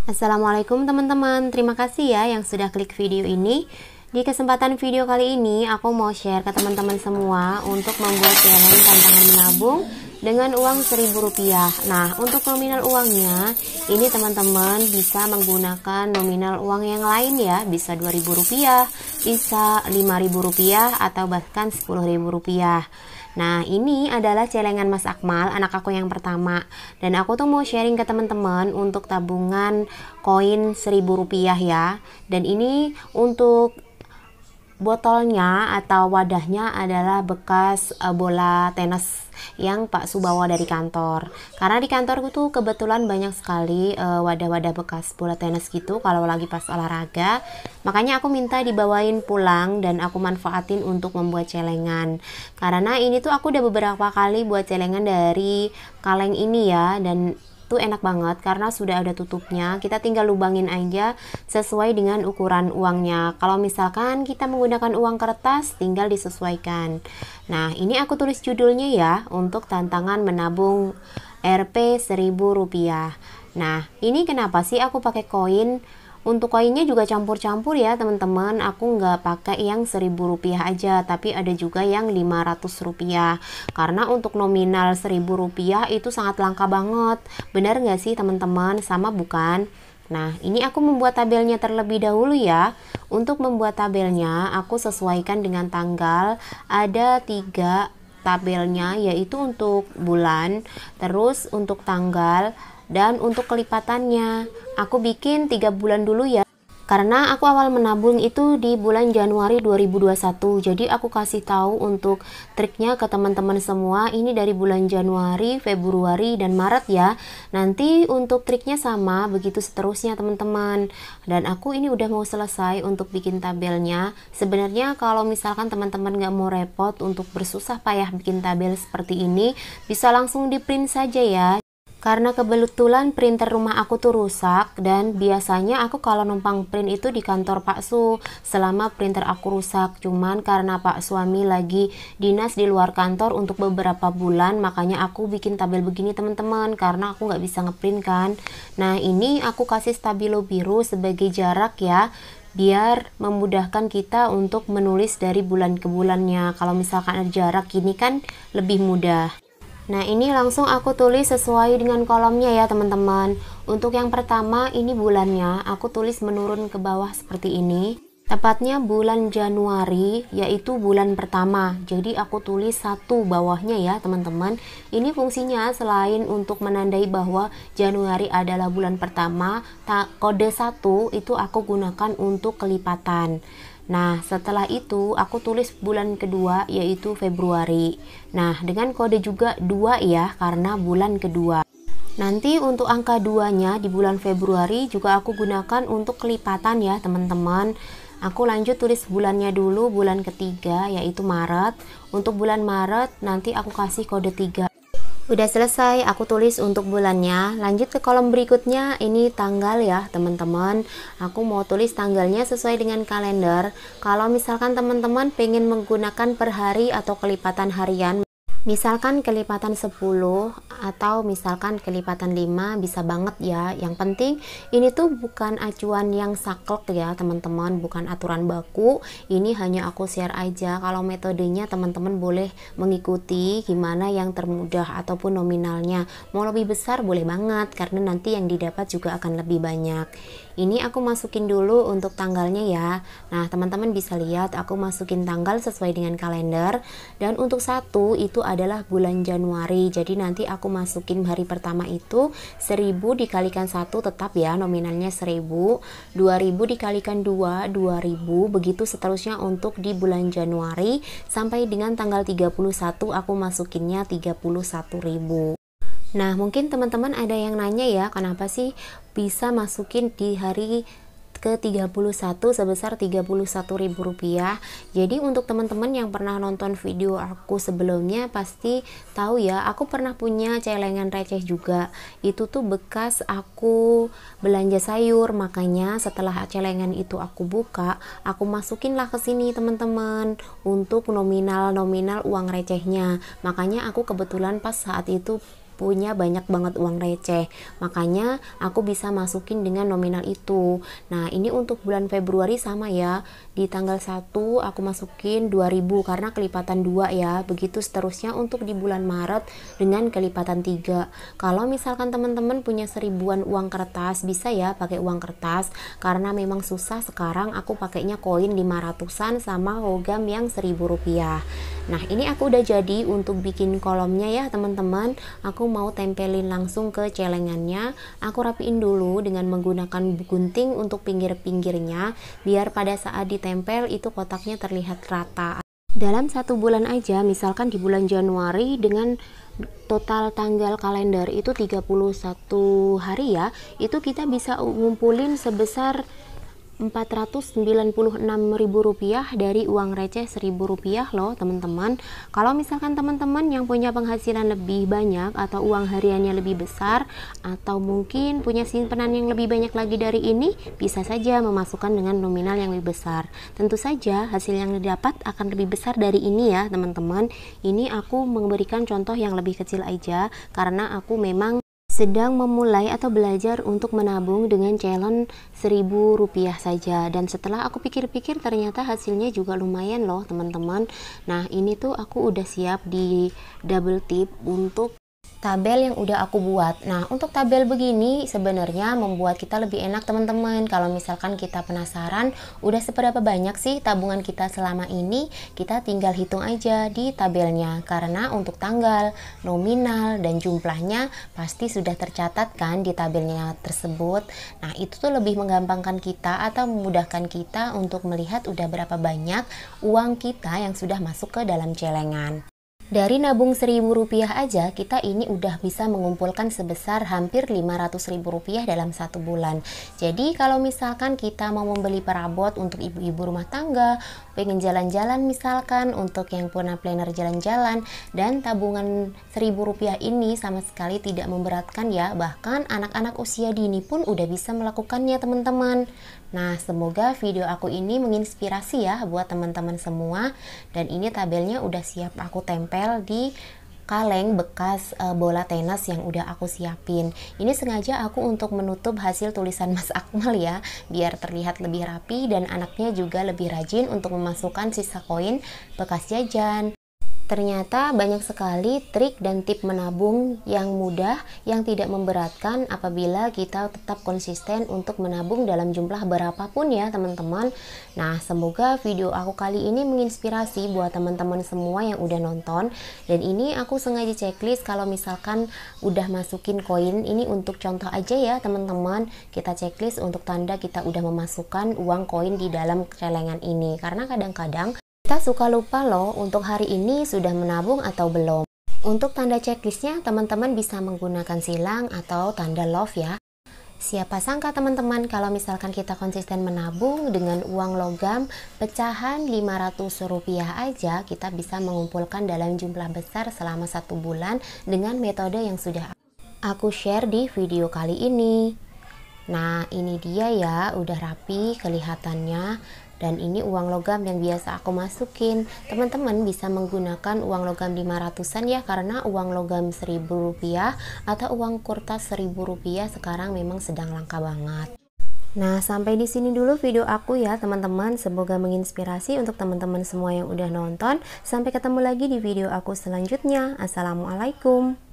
Assalamualaikum teman-teman, terima kasih ya yang sudah klik video ini. Di kesempatan video kali ini aku mau share ke teman-teman semua untuk membuat challenge tantangan menabung dengan uang Rp1.000. Nah, untuk nominal uangnya ini teman-teman bisa menggunakan nominal uang yang lain ya, bisa Rp2.000, bisa Rp5.000 atau bahkan Rp10.000. Nah, ini adalah celengan Mas Akmal, anak aku yang pertama. Dan aku tuh mau sharing ke teman-teman untuk tabungan koin Rp1.000 ya. Dan ini untuk botolnya atau wadahnya adalah bekas bola tenis yang Pak Su bawa dari kantor. Karena di kantorku tuh kebetulan banyak sekali wadah-wadah bekas bola tenis gitu kalau lagi pas olahraga. Makanya aku minta dibawain pulang dan aku manfaatin untuk membuat celengan. Karena ini tuh aku udah beberapa kali buat celengan dari kaleng ini ya, dan tuh enak banget karena sudah ada tutupnya, kita tinggal lubangin aja sesuai dengan ukuran uangnya. Kalau misalkan kita menggunakan uang kertas tinggal disesuaikan. Nah, ini aku tulis judulnya ya, untuk tantangan menabung Rp 1.000. Nah, ini kenapa sih aku pakai koin? Untuk koinnya juga campur-campur ya teman-teman, aku nggak pakai yang Rp1.000 aja, tapi ada juga yang Rp500. Karena untuk nominal Rp1.000 itu sangat langka banget. Benar nggak sih teman-teman? Sama bukan? Nah, ini aku membuat tabelnya terlebih dahulu ya. Untuk membuat tabelnya, aku sesuaikan dengan tanggal. Ada 3 tabelnya, yaitu untuk bulan, terus untuk tanggal, dan untuk kelipatannya aku bikin 3 bulan dulu ya, karena aku awal menabung itu di bulan Januari 2021. Jadi aku kasih tahu untuk triknya ke teman-teman semua, ini dari bulan Januari, Februari, dan Maret ya. Nanti untuk triknya sama, begitu seterusnya teman-teman. Dan aku ini udah mau selesai untuk bikin tabelnya. Sebenarnya kalau misalkan teman-teman nggak mau repot untuk bersusah payah bikin tabel seperti ini, bisa langsung di print saja ya. Karena kebetulan printer rumah aku tuh rusak, dan biasanya aku kalau numpang print itu di kantor Pak Su selama printer aku rusak. Cuman karena Pak suami lagi dinas di luar kantor untuk beberapa bulan, makanya aku bikin tabel begini teman-teman, karena aku nggak bisa ngeprint kan. Nah, ini aku kasih stabilo biru sebagai jarak ya, biar memudahkan kita untuk menulis dari bulan ke bulannya. Kalau misalkan ada jarak gini kan lebih mudah. Nah, ini langsung aku tulis sesuai dengan kolomnya ya teman-teman. Untuk yang pertama ini bulannya, aku tulis menurun ke bawah seperti ini. Tepatnya bulan Januari, yaitu bulan pertama. Jadi aku tulis 1 bawahnya ya teman-teman. Ini fungsinya selain untuk menandai bahwa Januari adalah bulan pertama, kode 1 itu aku gunakan untuk kelipatan. Nah, setelah itu aku tulis bulan kedua yaitu Februari. Nah, dengan kode juga 2 ya, karena bulan kedua. Nanti untuk angka 2-nya di bulan Februari juga aku gunakan untuk kelipatan ya teman-teman. Aku lanjut tulis bulannya dulu, bulan ketiga yaitu Maret. Untuk bulan Maret nanti aku kasih kode 3. Udah selesai aku tulis untuk bulannya. Lanjut ke kolom berikutnya, ini tanggal ya teman-teman. Aku mau tulis tanggalnya sesuai dengan kalender. Kalau misalkan teman-teman pengen menggunakan per hari atau kelipatan harian, misalkan kelipatan 10 atau misalkan kelipatan 5, bisa banget ya. Yang penting ini tuh bukan acuan yang saklek ya teman-teman, bukan aturan baku. Ini hanya aku share aja. Kalau metodenya teman-teman boleh mengikuti gimana yang termudah ataupun nominalnya. Mau lebih besar boleh banget, karena nanti yang didapat juga akan lebih banyak. Ini aku masukin dulu untuk tanggalnya ya. Nah, teman-teman bisa lihat aku masukin tanggal sesuai dengan kalender. Dan untuk 1 itu adalah bulan Januari. Jadi nanti aku masukin hari pertama itu 1000 dikalikan 1 tetap ya, nominalnya 1000. 2000 dikalikan 2, 2000. Begitu seterusnya untuk di bulan Januari sampai dengan tanggal 31 aku masukinnya 31.000. Nah, mungkin teman-teman ada yang nanya ya, kenapa sih bisa masukin di hari ke-31 sebesar Rp31.000. Jadi untuk teman-teman yang pernah nonton video aku sebelumnya pasti tahu ya, aku pernah punya celengan receh juga. Itu tuh bekas aku belanja sayur, makanya setelah celengan itu aku buka, aku masukinlah ke sini teman-teman untuk nominal uang recehnya. Makanya aku kebetulan pas saat itu punya banyak banget uang receh, makanya aku bisa masukin dengan nominal itu. Nah ini untuk bulan Februari sama ya, di tanggal 1 aku masukin 2000 karena kelipatan 2 ya, begitu seterusnya untuk di bulan Maret dengan kelipatan 3. Kalau misalkan teman-teman punya seribuan uang kertas, bisa ya pakai uang kertas, karena memang susah sekarang aku pakainya koin 500-an sama logam yang Rp1000. Nah ini aku udah jadi untuk bikin kolomnya ya teman-teman. Aku mau tempelin langsung ke celengannya. Aku rapiin dulu dengan menggunakan gunting untuk pinggir-pinggirnya, biar pada saat ditempel itu kotaknya terlihat rata. Dalam 1 bulan aja, misalkan di bulan Januari dengan total tanggal kalender itu 31 hari ya, itu kita bisa ngumpulin sebesar Rp496.000 dari uang receh Rp1000 loh teman-teman. Kalau misalkan teman-teman yang punya penghasilan lebih banyak atau uang hariannya lebih besar, atau mungkin punya simpanan yang lebih banyak lagi dari ini, bisa saja memasukkan dengan nominal yang lebih besar. Tentu saja hasil yang didapat akan lebih besar dari ini ya teman-teman. Ini aku memberikan contoh yang lebih kecil aja karena aku memang sedang memulai atau belajar untuk menabung dengan challenge Rp1000 saja, dan setelah aku pikir-pikir ternyata hasilnya juga lumayan loh teman-teman. Nah ini tuh aku udah siap di double tip untuk tabel yang udah aku buat. Nah untuk tabel begini sebenarnya membuat kita lebih enak teman-teman. Kalau misalkan kita penasaran udah seberapa banyak sih tabungan kita selama ini, kita tinggal hitung aja di tabelnya, karena untuk tanggal, nominal, dan jumlahnya pasti sudah tercatat kan di tabelnya tersebut. Nah itu tuh lebih menggampangkan kita atau memudahkan kita untuk melihat udah berapa banyak uang kita yang sudah masuk ke dalam celengan. Dari nabung Rp1000 aja, kita ini udah bisa mengumpulkan sebesar hampir Rp500.000 dalam 1 bulan. Jadi kalau misalkan kita mau membeli perabot untuk ibu-ibu rumah tangga, pengen jalan-jalan misalkan, untuk yang punya planner jalan-jalan, dan tabungan Rp1000 ini sama sekali tidak memberatkan ya, bahkan anak-anak usia dini pun udah bisa melakukannya teman-teman. Nah semoga video aku ini menginspirasi ya buat teman-teman semua, dan ini tabelnya udah siap aku tempel di kaleng bekas bola tenis yang udah aku siapin. Ini sengaja aku untuk menutup hasil tulisan Mas Akmal ya, biar terlihat lebih rapi dan anaknya juga lebih rajin untuk memasukkan sisa koin bekas jajan. Ternyata banyak sekali trik dan tip menabung yang mudah, yang tidak memberatkan apabila kita tetap konsisten untuk menabung dalam jumlah berapapun ya teman-teman. Nah semoga video aku kali ini menginspirasi buat teman-teman semua yang udah nonton. Dan ini aku sengaja checklist kalau misalkan udah masukin koin, ini untuk contoh aja ya teman-teman. Kita checklist untuk tanda kita udah memasukkan uang koin di dalam celengan ini, karena kadang-kadang kita suka lupa loh untuk hari ini sudah menabung atau belum. Untuk tanda checklistnya teman-teman bisa menggunakan silang atau tanda love ya. Siapa sangka teman-teman kalau misalkan kita konsisten menabung dengan uang logam pecahan Rp500 aja, kita bisa mengumpulkan dalam jumlah besar selama 1 bulan dengan metode yang sudah aku share di video kali ini. Nah ini dia ya, udah rapi kelihatannya. Dan ini uang logam yang biasa aku masukin. Teman-teman bisa menggunakan uang logam 500-an ya, karena uang logam Rp1000 atau uang kertas Rp1000 sekarang memang sedang langka banget. Nah sampai di sini dulu video aku ya teman-teman, semoga menginspirasi untuk teman-teman semua yang udah nonton. Sampai ketemu lagi di video aku selanjutnya. Assalamualaikum.